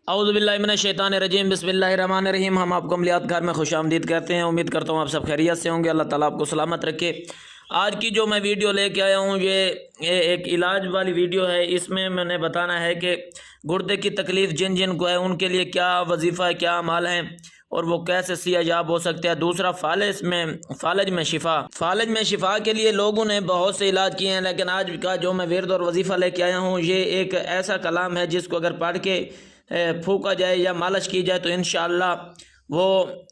اعوذ باللہ من الشیطان الرجیم، بسم اللہ الرحمن الرحیم۔ ہم آپ کو عملیات گھر میں خوش آمدید کہتے ہیں۔ امید کرتا ہوں آپ سب خیریت سے ہوں گے، اللہ تعالیٰ آپ کو سلامت رکھے۔ آج کی جو میں ویڈیو لے کے آیا ہوں یہ ایک علاج والی ویڈیو ہے۔ اس میں نے بتانا ہے کہ گردے کی تکلیف جن جن کو ہے ان کے لیے کیا وظیفہ ہے، کیا اعمال ہیں اور وہ کیسے صحت یاب ہو سکتے ہیں۔ دوسرا فالج میں شفا کے لیے لوگوں نے بہت سے علاج کیے ہیں، لیکن آج کا جو میں ورد اور وظیفہ لے کے آیا ہوں یہ ایک ایسا کلام ہے جس کو اگر پڑھ کے پھونکا جائے یا مالش کی جائے تو انشاءاللہ وہ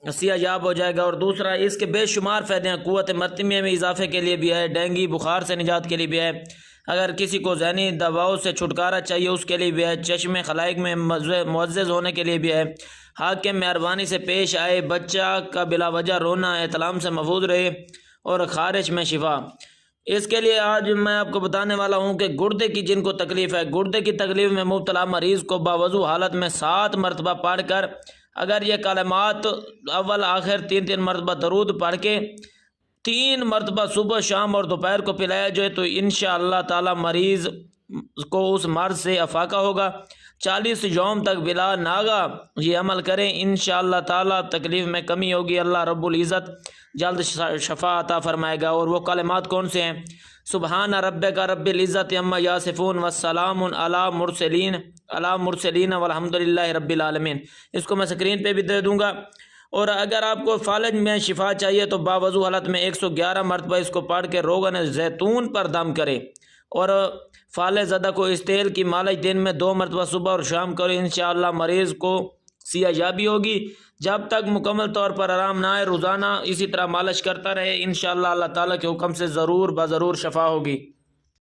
صحت یاب ہو جائے گا۔ اور دوسرا اس کے بے شمار فائدے ہیں، قوت مرطمیہ میں اضافے کے لیے بھی ہے، ڈینگی بخار سے نجات کے لیے بھی ہے، اگر کسی کو ذہنی دباؤ سے چھٹکارا چاہیے اس کے لیے بھی ہے، چشم خلائق میں معزز ہونے کے لیے بھی ہے، حاکم مہربانی سے پیش آئے، بچہ کا بلا وجہ رونا احتلام سے محفوظ رہے، اور خارش میں شفا۔ اس کے لیے آج میں آپ کو بتانے والا ہوں کہ گردے کی جن کو تکلیف ہے، گردے کی تکلیف میں مبتلا مریض کو باوضو حالت میں 7 مرتبہ پڑھ کر اگر یہ کلمات اول آخر 3 مرتبہ درود پڑھ کے 3 مرتبہ صبح شام اور دوپہر کو پلایا جائے تو انشاءاللہ تعالی مریض کو اس مرض سے افاقہ ہوگا۔ 40 یوم تک بلا ناغہ یہ عمل کریں، انشاءاللہ تعالی تکلیف میں کمی ہوگی، اللہ رب العزت جلد شفا عطا فرمائے گا۔ اور وہ کلمات کون سے ہیں؟ سبحان ربک رب العزت عما یصفون والسلام علی مرسلین والحمد للہ رب العالمین۔ اس کو میں سکرین پہ بھی دے دوں گا۔ اور اگر آپ کو فالج میں شفا چاہیے تو باوضو حالت میں 111 مرتبہ اس کو پڑھ کے روغن زیتون پر دم کرے، اور فالج زدہ کو اس تیل کی مالش دن میں 2 مرتبہ صبح اور شام کرے، انشاءاللہ مریض کو صحت یابی ہوگی۔ جب تک مکمل طور پر آرام نہ آئے روزانہ اسی طرح مالش کرتا رہے، انشاءاللہ اللہ تعالیٰ کے حکم سے ضرور شفا ہوگی۔